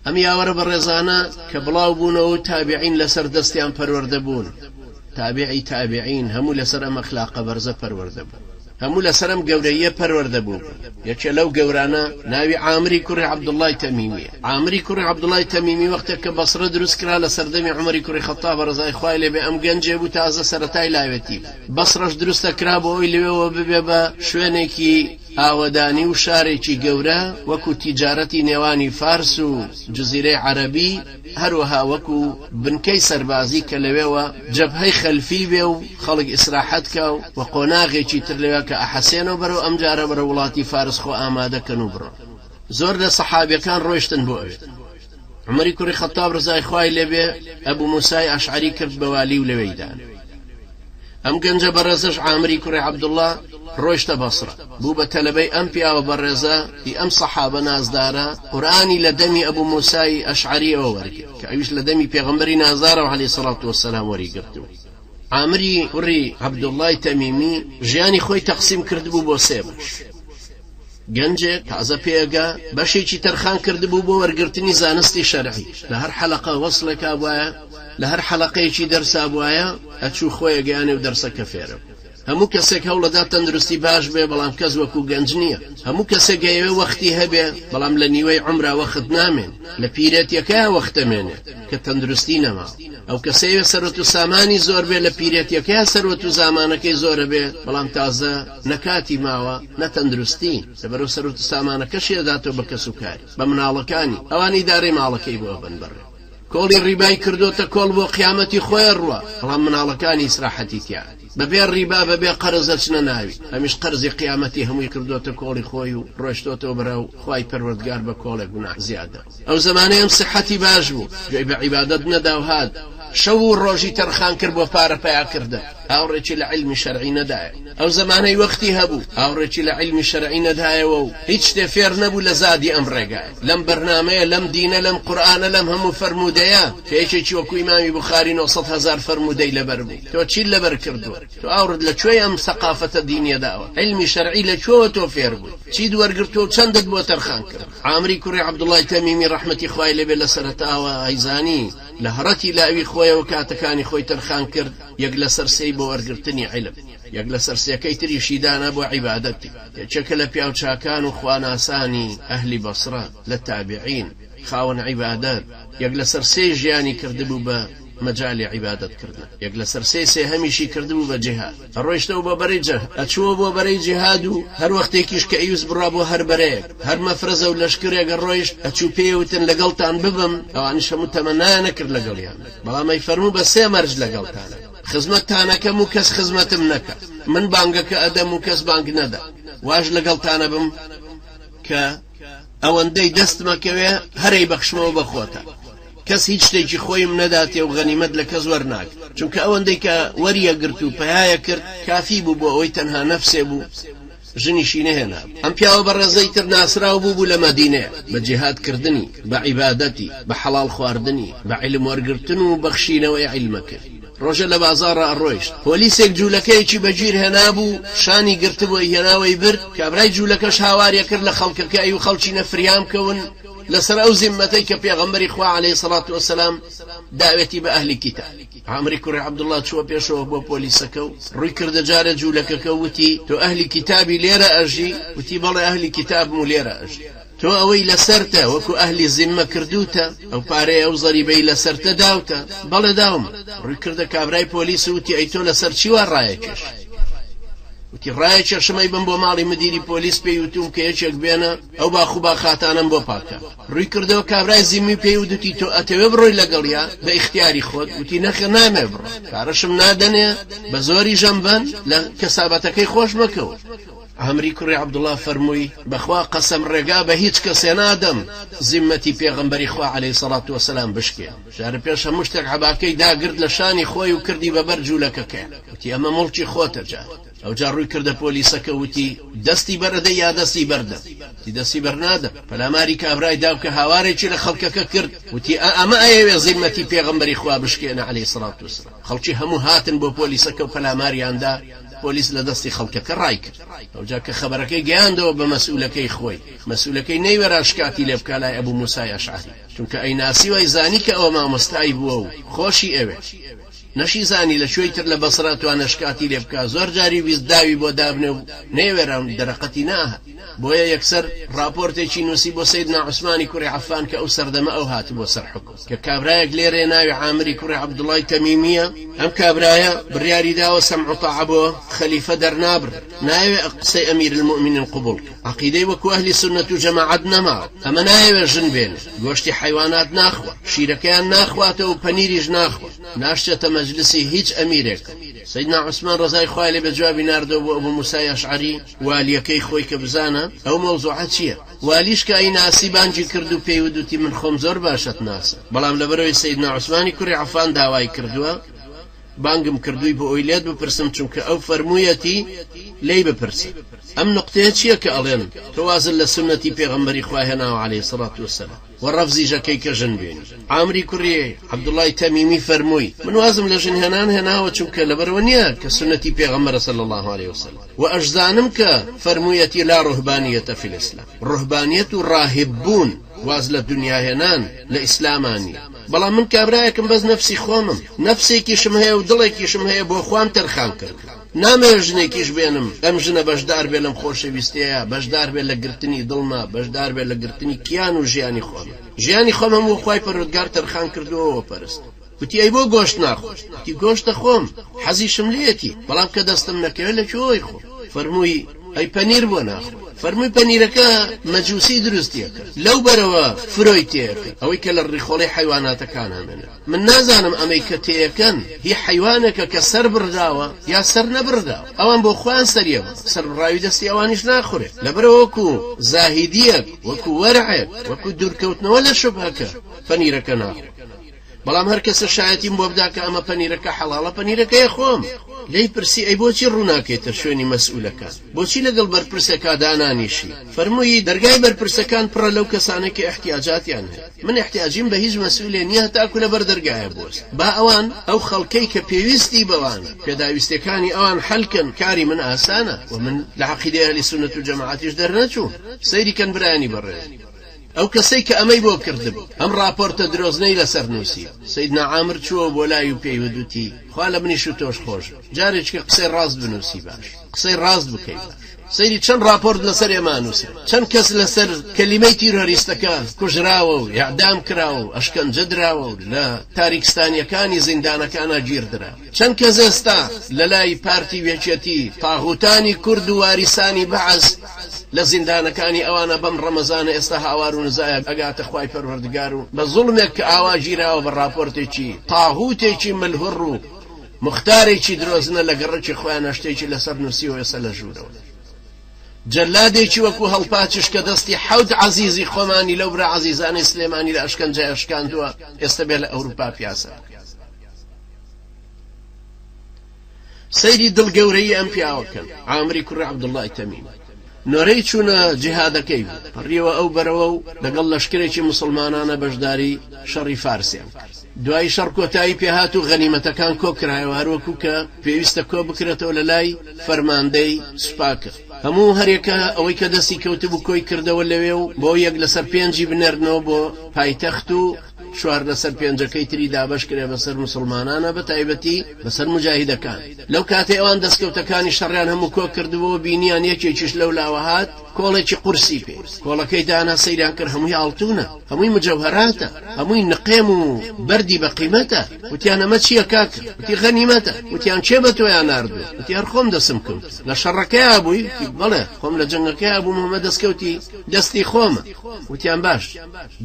ئەم یاوەرە بەڕێزانە کە بڵاو بوونەوە تابعین لەسەر دەستیان پەروەردە بوون تابعی تابعین هەموو لەسەر ئەم ئەخلاقە بەرزە پەروەردە بوون هەموو لەسەر ئەم گەورەیە پەروەردە بوون یەکێ لەو گەورانە ناوی عامری کوڕی عەبدوڵڵای تەمیمیە عامری کوڕی عەبدوڵڵای تەمیمی وەختێک کە بەسرە دروست کرا لە سەردەمی عومەری کوڕی خەتاب ڕەزای خوای لێبێ ئەم گەنجێ بوو تازە سەرەتای لاوێتی بەسرەش دروستە کرا بۆ ئەوی لەوێەوە ببێ بە شوێنێکی ئاوەدانی و شارێکی گەورە وەکو تیجارەتی نێوانی فارس و جزیرەی عەرەبی هەروەها وەکو بنکەی سەربازی کە لەوێوە جەبهەی خەلفی بێ و خەڵک ئیسراحەت کە و قۆناغێکی تر لەوێ کە ئەحەسێنەوە بەرەو ئەم جارە بەرە وڵاتی فارس خۆ ئامادەکەن و بڕۆ زۆر لە سەحابیەکان ڕۆیشتن بۆ ئەوێ عومەری کوڕی خەتاب ڕزای خوای لێبێ ئەبوو موسای ئەشعەری کرد بە والی و لەوەیدان ئەم گەنجە بەڕێزەش عامری کوڕی عەبدوڵڵا ڕۆیشتە بەسرە بوو بە تەلەبەی ئەم پیاوە بەڕێزە هی ئەم سەحابە نازدارە قورئانی لە دەمی ئەبوو موسای ئەشعەریەوە وەرگرت کە ئەویش لە دەمی پێغەمبەری نازارەوە عەلەیهی سەڵات وەسەلام وەریگرتووە عامری کوڕی عەبدوڵڵای تەمیمی ژیانی خۆی تەقسیم کردبوو بۆ سێ بەش گەنجێک تازە پێگە بەشێکی تەرخان کردبوو بۆ وەرگرتنی زانستی شەرعی لە هەر حەلەقە وەسڵێکا بوایە لە هەر حەلەقەیەکی دەرسا بوایە ئەچوو خۆی گەیانێ و دەرسەکە فێرە هەموو کەسێک هەوڵەدا تەندروستی باش بێ بەڵام کەس وەکو گەنج نییە هەموو کەسێک گەیەوێ وەختی هەبێ بەڵام لە نیوەی عومرا وەخت نامێن لە پیرەتیەکە وەختەمێنێت کە تەندروستی نەما ئەو کەسەیە سەرۆت و سامانی زۆر بێ لە پیرەتیەکە سەرۆت و زامانەکەی زۆرە بێ بەڵام تازە نەکاتی ماوە نەتەندروستی لەبەرەو سەرۆت و سامانەکەشی دەداتەوە بە کەس و کاری بە مناڵەکانی ئەوانی دارەی ماڵەکەی بۆ بن بڕێ کۆڵی ڕیبای کردوتە کۆڵ بۆ قیامەتی خۆی ڕوە بەڵام مناڵەکانی ئیسراحەتی تیا بەبێ ڕیبا بەبێ قەرزە چنە ناوی ئەمیش قەرزی قیامەتی هەمووی کردوتە کۆڵی خۆی و ڕۆیشتۆتەوە بەرەو خوای پەروەردگار بە کۆڵێک گوناح زیادە ئەو زەمانەی ئەم سیحەتی باش بوو گوێی بە عیبادەت نەدا و هات شەو و ڕۆژی تەرخان کرد بۆ پارە پیاکردن ئاوڕێکی لە عیلمی شەرعی نەدایە ئەو زەمانەی وەختی هەبوو ئاوڕێکی لە عیلمی شەرعی نەدایەوە و هیچ شتێ فێر نەبوو لە زادی ئەم ڕێگایە لەم بەرنامەیە لەم دینە لەم قورئانە لەم هەموو فەرمودەیە پێشێکی وەکو ئیمامی بوخاری 900,000 فەرمودەی لەبەر بوو تۆ چی لەبەر کردووە تۆ ئاورد لەکوێ ئەم سەقافەتە دینیە داوە عیلمی شەرعی لەکوێوە تۆ فێر بووی چیت وەرگرتووە و چەندت بۆ تەرخان کرد عامری کوڕی عەبدوڵڵای تەمیمی ڕەحمەتی خوای لێبێ لە سەرەتاوە ئەیزانی لە هەڕەتی لاوی خۆیەوە کاتەکانی خۆی تەرخان کرد یەک لەسەر سێی بۆ وەرگرتنی عیلم یەک لەسەر سێکەی تریشی دانا بۆ عیبادەتی یەکێکە لە پیاوچاکان و خواناسانی ئەهلی بەسرە لە تابعین خاوەن عیبادەت یەک لەسەر سێ ژیانی کردبوو بە مەجالی عیبادەتکردن یەک لەسەر سێ هەمیشی کردبوو بە جیهاد ڕۆیشتەوە بۆ بەرەی جەهاد ئەچووە بۆ بەرەی جیهاد و هەر وەختێکیش کە ئەیوس بڕا بۆ هەر بەرەیەک هەر مەفرەزە و لەشکرێگە ڕۆیشت ئەچوو پێوتن لەگەڵتان ببم ئەوانیش هەموو تەمەنایان نەکرد لەگەڵیان بەڵام ئەی فەرموو بە سێ مەرج لەگەڵتانە خزمەتتانەکەم و کەس خزمەتم نەکە من بانگەکە ئەدەم و کەس بانگ نەدا واش لەگەڵتانە بم کە ئەوەندەی دەستمەکەوێ هەرەی بەخشمەوە بەخۆتە کەس هیچ شتێکی خۆیم نەداتێ و غەنیمەت لە کەس وەرناک چونکە ئەوەندەی کە وەریەگرت و پەیایە کرد کافی بوو بۆ ئەوەی تەنها نەفسێ بوو ژنیشی نەهێنا ئەم پیاوە بەڕێزەی تر ناسراو بوو لە مەدینێ بە جیهادکردنی بە عیبادەتی بە حەڵاڵ خواردنی بە عیلم وەرگرتن و بەخشینەوەی عیلمەکرد ڕۆژە لە بازاڕە ئەڕۆیشت پۆلیسێک جوولەکەیەکی بەگیر هێنابوو شانی گرتبووی هێناوەی برد کابرای جوولەکەش هاواریە کرد لە خەڵکەکە ئەی و خەڵکی نەفریام کەون لەسەر ئەو زیممەتەی کە پێغەمبەری خوا عەلەیهی سەڵات وەسەلام داوێتی بە ئەهلی کیتاب عامری کوڕی عەبدوڵڵا چووە پێشەوە بۆ پۆلیسەکە و ڕووی کردە جارە جوولەکەکە وتی تۆ ئەهلی کیتابی لێرە ئەژی وتی بەڵێ ئەهلی کیتابم و لێرە ئەژی تۆ ئەوەی لەسەرتە وەکو ئەهلی زیممە کردوتە ئەو پارەی ئەو زەریبەی لەسەرتە داوتە بەڵێ داومە ڕووی کردە کابرای پۆلیس وتی ئەی تۆ لەسەر چی وا ڕایەکێش وتی ڕایە چێشمەی بم بۆ ماڵی مدیری پۆلیس پێی وتوم کە یەکێک بێنە ئەو باخوبا خاتانم بۆ پاکە ڕووی کردەوە کابرای زیممی پێی وتی تۆ ئەتەوێ بڕۆی لەگەڵیا بە ئیختیاری خۆت وتی نەخێ نامێ بڕۆ کارەشم نادەنێ بە زۆری ژەمبەن لە کەسابەتەکەی خۆش مەکەوە عامری کوڕی عەبدوڵڵا فەرمووی بەخوا قەسەم ڕێگا بە هیچ کەسێ نادەم زیممەتی پێغەمبەری خوا عەلەیهی سەڵات وەسەلام بشکێ جارە پێش هەموو شتێک عەباکەی داگرت لە شانی خۆی و کردی بەبەر جوولەکەکە وتی ئەمە مڵکی خۆتە جار ئەو جار ڕووی کردە پۆلیسەکە وتی دەستی بەردە یا دەستی بەردە وتی دەستی بەرنادە پەلاماری کابرای داو کە هاوارێکی لە خەڵکەکە کرد وتی ئەمە ئەیەوێ زیممەتی پێغەمبەری خوا بشکێنە عەلەیهی سەڵات وەسەلام خەڵکی هەموو هاتن بۆ پۆلیسەکە و پەلاماریاندا پۆلیس لە دەستی خەڵکەکە ڕایکرد ئەوجا کە خەبەرەکەی گەیاندەوە بە مەسئولەکەی خۆی مەسئولەکەی نەیوەرا شکاتی لێ بکا لای ئەبوو موسای ئەشعەری چونکە ئەیناسی وای زانی کە ئەوە مامۆستای بووە و خۆشی ئەوێ نەشی زانی لە شوێی تر لە بەسڕا توانە شکاتی لێ بکا زۆر جاری ویست داوی بۆ دابنێ و نەیوێرا دەرەقەتی ناهات بۆیە یەکسەر راپۆرتێکی نووسی بۆ سەیدنا عوسمانی کوڕی عەفان کە ئەو سەردەمە ئەو هات بۆ سەر حکم کە کابرایەک لێرێ ناوی عامری کوڕی عەبدوڵای تەمیمیە ئەم کابرایە بڕیاری داوە سەمع و تاعە بۆ خەلیفە دەرنابر نایوێ قسەی ئەمیر المؤمنین قبوڵ عەقیدەی وەکو ئەهلی سونەت و جەماعەت نەماوە ئەمە نایوێ ژن بێنێ گۆشتی حەیوانات ناخوات شیرەکەیان ناخواتەوە و پەنیریش ناخوات ناشتێتە مەجلسی هیچ ئەمیرێک سيدنا عثمان ڕزای خوای لێ بە جوابی ناردەوە بۆ ئەبوو موسای ئەشعەری والیەکەی خۆی کە بزانە ئەو مەوزوعە چییە والیش کە ئەیناسی بانگی کرد و پێی وتوتی من خۆم زۆر باشت ناسە بەڵام لەبەرەوەی سيدنا عوسمانی کوڕی عەفان داوای کردووە بانگم کردووی بۆ ئەوی لێت بپرسم چونکە ئەو فەرموویەتی لێی بپرسم ئەم نقطەیە چییە کە ئەڵێن توازن لە سنەتی پێغەمبەری خوا هێناوە عەلەیهی سەڵات وسەلام وەڕەفزیژەکەی کە ژن بێنی عامری کوڕی عەبدوڵای تەمیمی فەرمووی من وازم لە ژن هێنان هێناوە چونکە لەبەرەوە نییە کە سنەتی پێغەمبەرە صلی الله عليه وسلم و ئەشزانم کە فەرموویەتی لا ڕهبانیەتە فی الئیسلام ڕهبانیەت و ڕاهب بوون واز لە دنیا هێنان لە ئیسلامانی بەڵام من کابرایەکم بەس نەفسی خۆمم نەفسێکیشم هەیە و دڵێکیشم هەیە بۆ خوام تەرخان کرد نامەوێت ژنێکیش بێنم ئەم ژنە بەشدار بێ لەم خۆشەویستەیە بەشدار بێت لە گرتنی دڵما بەشدار بێت لە گرتنی کیان و ژیانی خۆم ژیانی خۆم هەموو خوای پەروەردگار تەرخان کردووەوە پەرست وتی ئەی بۆ گۆشت ناخۆ وتی گۆشتە خۆم حەزیشم لێتی بەڵام کە دەستم نەکەوێت لەکوێی خۆ فەرمووی ئەی پەنیر بۆ ناخۆ فەرمووی پەنیرەکە مەجووسی دروستیە کرد لەو بەرەوە فرۆی تێەکەی ئەوەی کە لە ڕیخۆڵی حەیواناتەکان هەمێنە من نازانم ئەمەی کە تێیەکەن هی حەیوانێکە کە سەر برداوە یا سەر نەبرداوە ئەوان بۆ خۆیان سەریەوە سەر بڕاوی دەستی ئەوانیش ناخورێت لەبەرەوە وەکو زاهیدیەک وەکو وەرعێک وەکو دوورکەوتنەوە لە شوبهەکە پەنیرەکە ناخورێت بەڵام هەر کەسە شایەتیم بۆ بدا کە ئەمە پەنیرەکە حەڵاڵە پەنیرەکەی خۆم لێی پرسی ئەی بۆچی ڕووناکەیتە شوێنی مەسئولەکان بۆچی لەگەڵ بەرپرسەکە دانانیشی فەرمووی دەرگای بەرپرسەکان پڕە لەو کەسانە کە احتیاجاتیان هەیە من احتیاجیم بە هیچ مەسئولێ نییە تاکو لەبەر دەرگایە بۆست با ئەوان ئەو خەڵکەی کە پێویستی بەوانە پێداویستەکانی ئەوان حەلکن کاری من ئاسانە و من لە عەقیدەی ئەهلی سونەت و جەماعەتیش دەرنەچووم سەیری کەن برایانی بەڕێز ئەو کەسەی کە ئەمەی بۆ کردبوو ئەم راپۆرتە درۆزنەی لەسەر نووسی سەیدنا عامر چووە بۆ لای و پێی وتوتی خوا لە منیش و تۆش خۆش جارێککە قسەی ڕاست بنووسی باش قسەی ڕاست بکەی باش سەیری چەند راپۆرت لەسەر ئێمە نووسێ چەند کەس لەسەر کەلیمەی تیرۆریستەکە کوژراوە و یاعدام کراوە و ئەشکەنجە دراوە و لە تاریکستانیەکانی زیندانەکانە گیردرا چەند کەس ئێستا لە لای پارتی وێچێتی تاغوتانی کورد و واریسانی بەعەز لە زیندانەکانی ئەوانە بەم ڕەمەزانە ئێستا هاوار و نزایە ئەگاتە خوای پەروەردگار و بە زوڵمێک کە ئاوا گیراوە بە راپۆرتێکی تاغوتێکی ملهوڕ و مختارێکی درۆزنە لە گەڕەکی خۆیان شتێکی لەسەر نووسیوە ئێستا لە ژوورەوە جەلادێکی وەکو هەڵپاچش کە دەستی حەوت عەزیزی خۆمانی لەو برا عەزیزانی سلێمانی لە ئەشکەنجە ئەشکاندووە ئێستا بێ لە ئەوروپا پیاسە سەیری دڵگەورەی ئەم پیاوەکەن عامری کوڕی عەبدوڵای تەمیمی نۆرەی چوونە جیهادەکەی پڕیەوە ئەو بەرەوە و لەگەڵ لەشکرێکی مسلمانانە بەشداری شەڕی فارسیان دوای شەڕ کۆتایی پێهات و غەنیمەتەکان کۆکرایەوە هەروەکو کە پێویستە کۆ بکرێتەوە لە لای فەرماندەی سوپاکە هەموو هەرێکە ئەوەی کە دەستی کەوتبوو کۆی کردەوە لەوێ و بۆ یەک لەسەر پێنجی بنێرنەوە بۆ پایتەخت و شوار لەسەر پێنجەکەی تری دابەش کرێ بەسەر مسلمانانە بە تایبەتی بەسەر مجاهیدەکان لەو کاتێ ئەوان دەستکەوتەکانی شەڕیان هەموو کۆ کردبەوە بینیان یەکێکیش لەو لاوە هات کۆڵێکی قورسی پێ کۆڵەکەی دانا سەیران کرد هەمووی ئاڵتونە هەمووی مجەوهراتە هەمووی نقێم و بەردی بە قیمەتە وتیان ئەمە چییە کاک وتی غەنیمەتە وتیان چێ بە تۆیان ناردووە وتی هەر خۆم دەسم کەوت لە شەڕەکەیا بووی بەڵێ خۆم لە جەنگەکەیا بووم هەمە دەستکەوتی دەستی خۆمە وتیان باش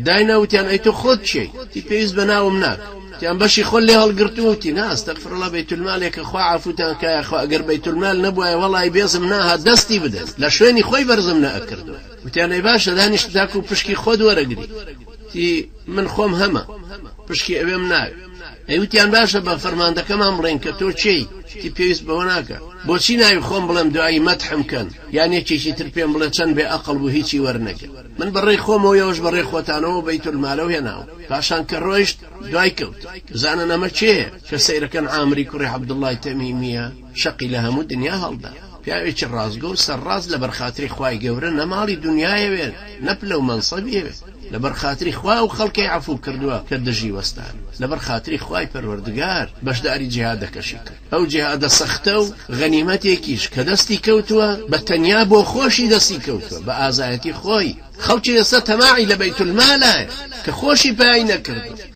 داینا وتیان ئەی تۆ خۆت چێی تی پێویست بە ناوم ناک وتیان بەشی خۆل لێ هەڵگرتووتی نا ئەستەغفرڵڵا بەیتولمالێکە خوا عەفوتان کایە خوا ئەگەر بەیتولمال نەبووایە وەڵی بێزم ناهات دەستی بدەن لە شوێنی خۆی بەرزم نەئەکردووە وتیان ئەی باشە دانیشت داک و پشکی خۆت وەرەگری تی من خۆم هەمە پشکی ئەوێم ناوێ ئەیوتیان باشە بە فەرماندەکەمان بڵێن کە تۆ چی تی پێویست بەوە ناکە بۆچی ناوی خۆم بڵێم دوایی مەدحم کەن یان یەکێکی تر پێم بڵێ چەند بێ ئەقڵ بوو هیچی وەرنەگە من بەڕێی خۆمەوە یەوەش بەڕێی خۆتانەوە بەیت المالەوە هێناوە پاشان کە ڕۆیشت دوای کەوت بزانن ئەمە چێە کە سەیرەکەن عامری کوڕی عەبدوڵڵای تەمیمیە شەقی لە هەموو دنیا هەڵدا پیاوێکی ڕازگۆ و سەرڕاز لە بەرخاتری خوای گەورە نەماڵی دنیایەوێن نەپلە و مەنسەبیەوێت لە بەرخاتری خوا و خەڵکی عەفو کردووە کە دژی وەستان لە بەرخاتری خوای پەروەردگار بەشداری جیهادەکەشی کرد ئەو جیهادە سەختە و غەنیمەتێکیش کە دەستی کەوتووە بە تەنیا بۆ خۆشی دەستی کەوتووە بە ئازایەتی خۆی خەڵکی ئێستا تەماعی لە بەیت المالایە کە خۆشی پێی نەکردو